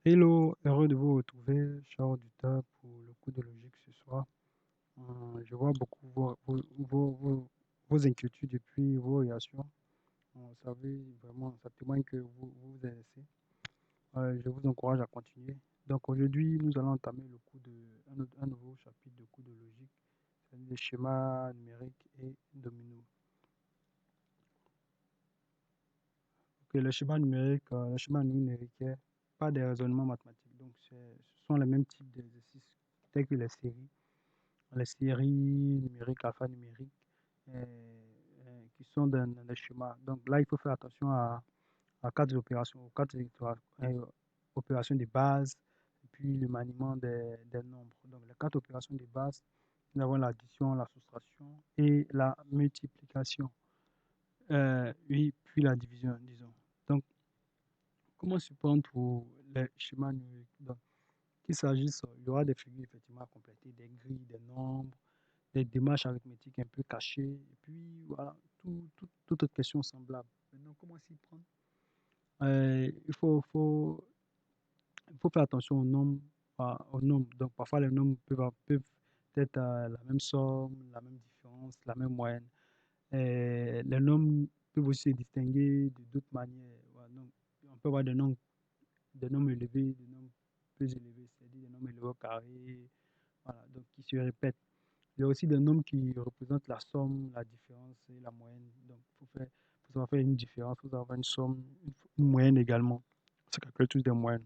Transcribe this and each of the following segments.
Hello, heureux de vous retrouver, cher auditeur, pour le cours de logique ce soir. Je vois beaucoup vos inquiétudes et puis vos réactions. Vous savez, vraiment, ça témoigne que vous vous intéressez. Je vous encourage à continuer. Donc aujourd'hui, nous allons entamer le cours un nouveau chapitre de cours de logique, c'est les schémas numériques et dominos. Ok, le schéma numérique ne requiert pas de raisonnement mathématique. Donc ce sont les mêmes types d'exercices tels que les séries numériques, alphanumériques, qui sont dans les schémas. Donc là, il faut faire attention à quatre opérations, aux opérations de base, et puis le maniement des nombres. Donc les quatre opérations de base, nous avons l'addition, la soustraction et la multiplication. Oui, puis la division, disons. Donc, comment s'y prendre pour les schémas numériques? Donc, qu'il s'agisse, il y aura des figures effectivement à compléter, des grilles, des nombres, des démarches arithmétiques un peu cachées, et puis voilà, toute autre question semblable. Maintenant, comment s'y prendre? Il faut faire attention aux nombres. Donc, parfois, les nombres peuvent être la même somme, la même différence, la même moyenne. Les nombres peuvent aussi se distinguer de d'autres manières. Voilà, donc, on peut avoir des nombres élevés, des nombres peu élevés, c'est-à-dire des nombres élevés au carré, voilà, donc qui se répètent. Il y a aussi des nombres qui représentent la somme, la différence et la moyenne. Donc, pour savoir faire une différence, il faut avoir une somme, une moyenne également. C'est calculer tous des moyennes.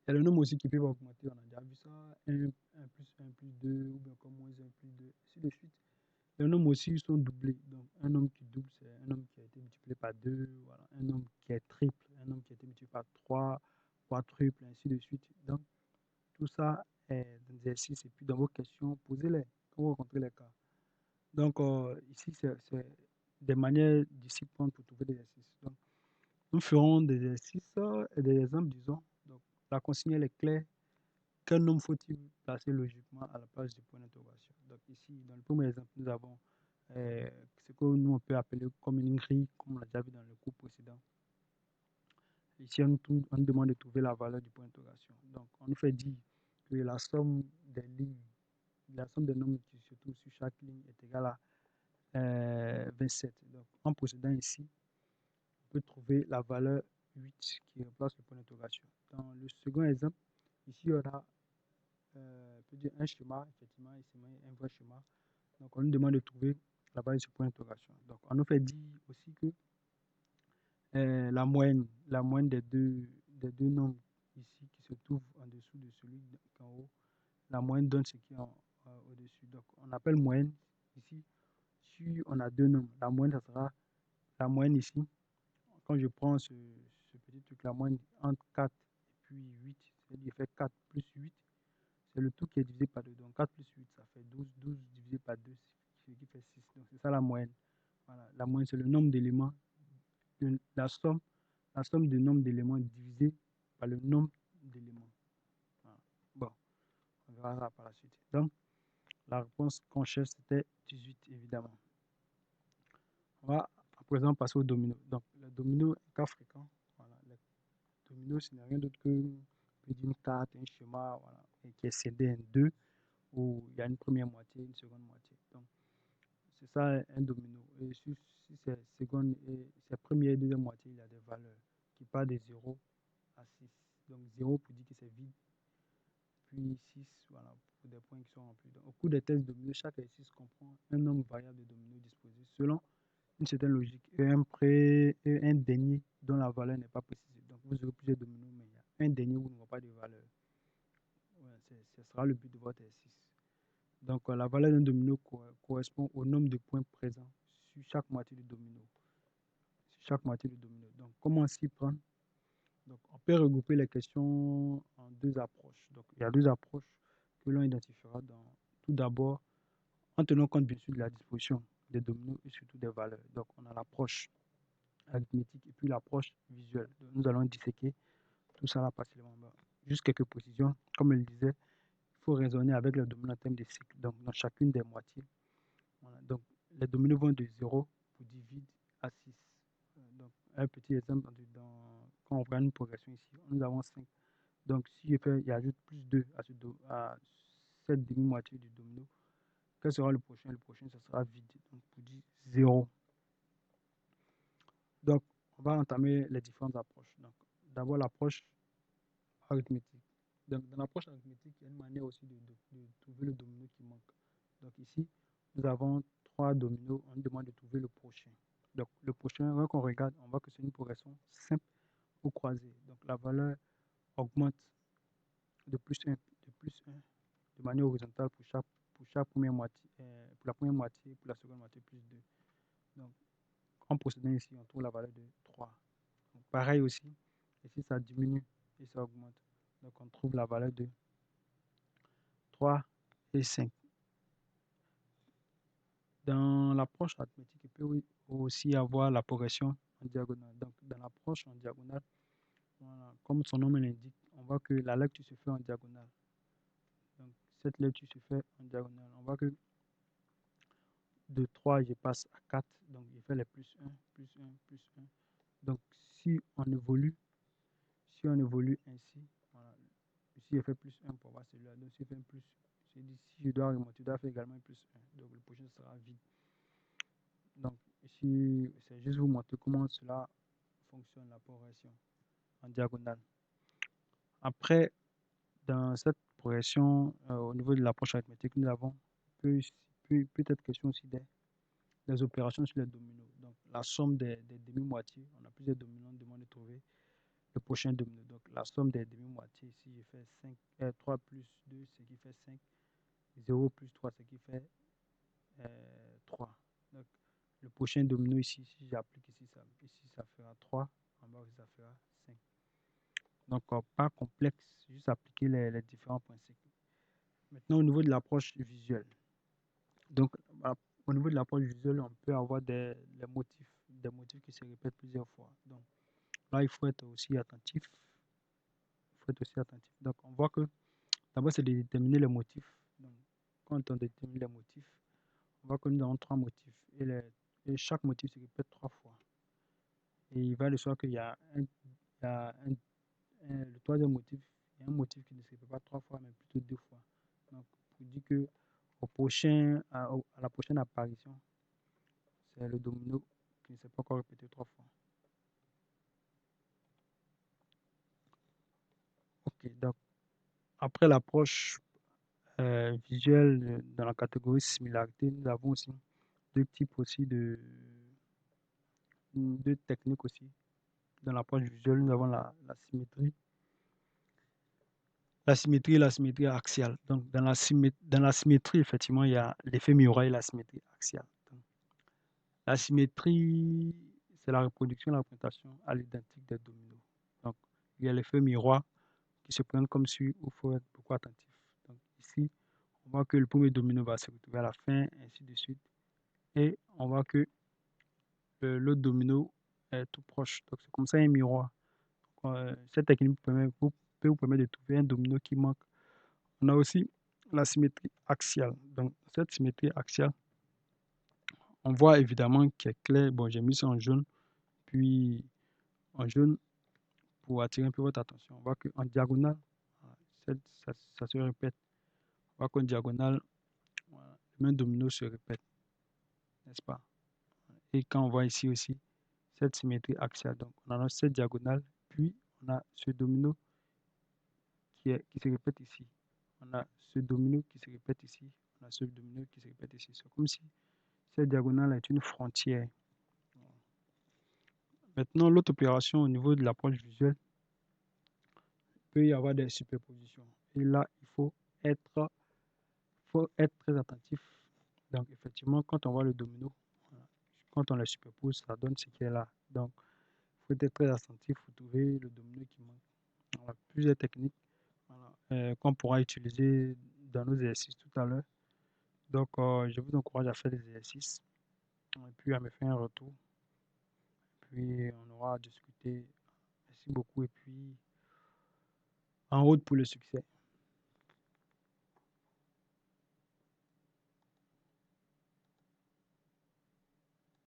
Il y a les nombres aussi qui peuvent augmenter. On a déjà vu ça. Un plus un plus 2 ou bien comme moins un plus 2 ainsi de suite. Les nombres aussi sont doublés. Donc, un nombre qui double, c'est un nombre qui a été multiplié par 2. Voilà. Un nombre qui est triple, un nombre qui a été multiplié par 3, quadruple, ainsi de suite. Donc, tout ça est des exercices. Et puis, dans vos questions, posez-les quand vous rencontrez les cas. Donc, ici, c'est des manières d'ici prendre pour trouver des exercices. Donc, nous ferons des exercices et des exemples, disons. Donc, la consigne elle est claire. Quel nombre faut-il placer logiquement à la place du point d'interrogation? Donc, ici, dans le premier exemple, nous avons ce que nous on peut appeler comme une grille, comme on l'a déjà vu dans le cours précédent. Ici, on nous demande de trouver la valeur du point d'interrogation. Donc, on nous fait dire que la somme des lignes, la somme des nombres qui se trouvent sur chaque ligne est égale à 27. Donc, en procédant ici, on peut trouver la valeur 8 qui remplace le point d'interrogation. Dans le second exemple, ici, il y aura peut dire un schéma, effectivement, ici, un vrai schéma. Donc, on nous demande de trouver la valeur de ce point d'interrogation. Donc, on nous fait dire aussi que la moyenne des deux nombres ici qui se trouvent en dessous de celui en haut, la moyenne donne ce qui est au-dessus. Donc, on appelle moyenne ici, si on a deux nombres, la moyenne, ça sera la moyenne ici. Quand je prends ce petit truc, la moyenne entre 4 et puis 8, c'est-à-dire fait 4 plus 8, c'est le tout qui est divisé par 2. Donc 4 plus 8, ça fait 12. 12 divisé par 2, ce qui fait 6. Donc c'est ça la moyenne. Voilà. La moyenne, c'est le nombre d'éléments, la somme du nombre d'éléments divisé par le nombre d'éléments. Voilà. Bon, on verra ça par la suite. Donc, la réponse qu'on cherche, c'était 18, évidemment. On va à présent passer au domino. Donc, le domino est cas fréquent. Voilà. Le domino, ce n'est rien d'autre que une carte, un schéma, voilà, et qui est scindé en deux, où il y a une première moitié, une seconde moitié. Donc, c'est ça un domino. Et si c'est seconde et c'est première et deuxième moitié, il y a des valeurs qui partent de 0 à 6. Donc 0 pour dire que c'est vide, puis 6, voilà, pour des points qui sont remplis. Donc, au cours des tests domino, chaque exercice comprend un nombre variable de dominos disposés selon une certaine logique et un dernier dont la valeur n'est pas précisée. Donc vous aurez plusieurs dominos, mais il y a un dernier où vous n'aurez pas de valeur. Ouais, ce sera le but de votre exercice. Donc, la valeur d'un domino correspond au nombre de points présents sur chaque moitié du domino. Sur chaque moitié du domino. Donc, comment s'y prendre? Donc, on peut regrouper les questions en deux approches. Donc, il y a deux approches que l'on identifiera tout d'abord en tenant compte bien sûr de la disposition des dominos et surtout des valeurs. Donc, on a l'approche arithmétique et puis l'approche visuelle. Donc, nous allons disséquer tout ça là partiellement. Juste quelques précisions. Comme je le disais, il faut raisonner avec le domino en termes de cycle. Donc, dans chacune des moitiés, voilà. Donc, les dominos vont de 0 pour 10 vide à 6. Donc, un petit exemple, quand on prend une progression ici, nous avons 5. Donc, si il ajoute plus 2 à cette demi-moitié du domino, quel sera le prochain? Le prochain, ça sera vide. Donc, pour dire 0. Donc, on va entamer les différentes approches. Donc, d'abord, l'approche arithmétique. Donc, dans l'approche arithmétique, il y a une manière aussi de trouver le domino qui manque. Donc, ici, nous avons 3 dominos. On nous demande de trouver le prochain. Donc, le prochain, quand on regarde, on voit que c'est une progression simple ou croisée. Donc, la valeur augmente de plus 1, de manière horizontale pour chaque première moitié, pour la première moitié, pour la seconde moitié, plus 2. Donc, en procédant ici, on trouve la valeur de 3. Donc, pareil aussi, ici, ça diminue et ça augmente. Donc, on trouve la valeur de 3 et 5. Dans l'approche arithmétique, il peut aussi y avoir la progression en diagonale. Donc, dans l'approche en diagonale, voilà, comme son nom l'indique, on voit que la lecture se fait en diagonale. Donc, cette lecture se fait en diagonale. On voit que de 3, je passe à 4. Donc, je fais les plus 1, plus 1, plus 1. Donc, si on évolue ainsi, voilà, ici, je fais plus 1 pour voir celui-là. Donc, si je fais un plus, je dis, si je dois remonter, je dois faire également un plus 1. Donc, le prochain sera vide. Donc, ici, c'est juste vous montrer comment cela fonctionne, la progression en diagonale. Après, dans cette progression, au niveau de l'approche arithmétique, nous avons peut-être question aussi des opérations sur les dominos. Donc, la somme des demi-moitiés, on a plusieurs dominos, on demande de trouver le prochain domino. Donc, la somme des demi-moitiés, ici, je fais 3 plus 2, ce qui fait 5. 0 plus 3, ce qui fait 3. Donc, le prochain domino ici, si j'applique ici, ça fera 3. En bas, ça fera 5. Donc, pas complexe, juste appliquer les différents principes. Maintenant, au niveau de l'approche visuelle. Donc, au niveau de l'approche visuelle, on peut avoir des motifs qui se répètent plusieurs fois. Donc, là, il faut être aussi attentif. Donc, on voit que d'abord, c'est de déterminer les motifs. Donc, quand on détermine les motifs, on voit que nous avons 3 motifs. Et chaque motif se répète 3 fois. Et il va de soi qu'il y a le troisième motif, il y a un motif qui ne se répète pas 3 fois, mais plutôt 2 fois. Donc, pour dire que à la prochaine apparition, c'est le domino qui ne s'est pas encore répété 3 fois. Ok, donc après l'approche visuelle dans la catégorie similarité, nous avons aussi deux types aussi deux techniques aussi. Dans l'approche visuelle, nous avons la symétrie. La symétrie et la symétrie axiale. Donc, dans la symétrie, effectivement, il y a l'effet miroir et la symétrie axiale. Donc, la symétrie, c'est la reproduction, la représentation à l'identique des dominos. Donc, il y a l'effet miroir qui se présente comme suit, où il faut être beaucoup attentif. Donc, ici, on voit que le premier domino va se retrouver à la fin, ainsi de suite. Et on voit que l'autre domino est tout proche. Donc, c'est comme ça un miroir. Cette technique peut vous permettre de trouver un domino qui manque. On a aussi la symétrie axiale. Donc, cette symétrie axiale, on voit évidemment qu'elle est claire. Bon, j'ai mis ça en jaune, puis en jaune pour attirer un peu votre attention. On voit qu'en diagonale, ça se répète. On voit qu'en diagonale, voilà, le même domino se répète, n'est-ce pas? Et quand on voit ici aussi cette symétrie axiale, donc on a cette diagonale, puis on a ce domino qui se répète ici. On a ce domino qui se répète ici. On a ce domino qui se répète ici. C'est comme si cette diagonale est une frontière. Maintenant, l'autre opération au niveau de l'approche visuelle, il peut y avoir des superpositions. Et là, il faut être très attentif. Donc, effectivement, quand on voit le domino, voilà, quand on le superpose, ça donne ce qui est là. Donc, il faut être très attentif pour trouver le domino qui manque. On a plusieurs techniques, voilà, qu'on pourra utiliser dans nos exercices tout à l'heure. Donc, je vous encourage à faire des exercices et puis à me faire un retour. Puis, on aura à discuter. Merci beaucoup et puis en route pour le succès.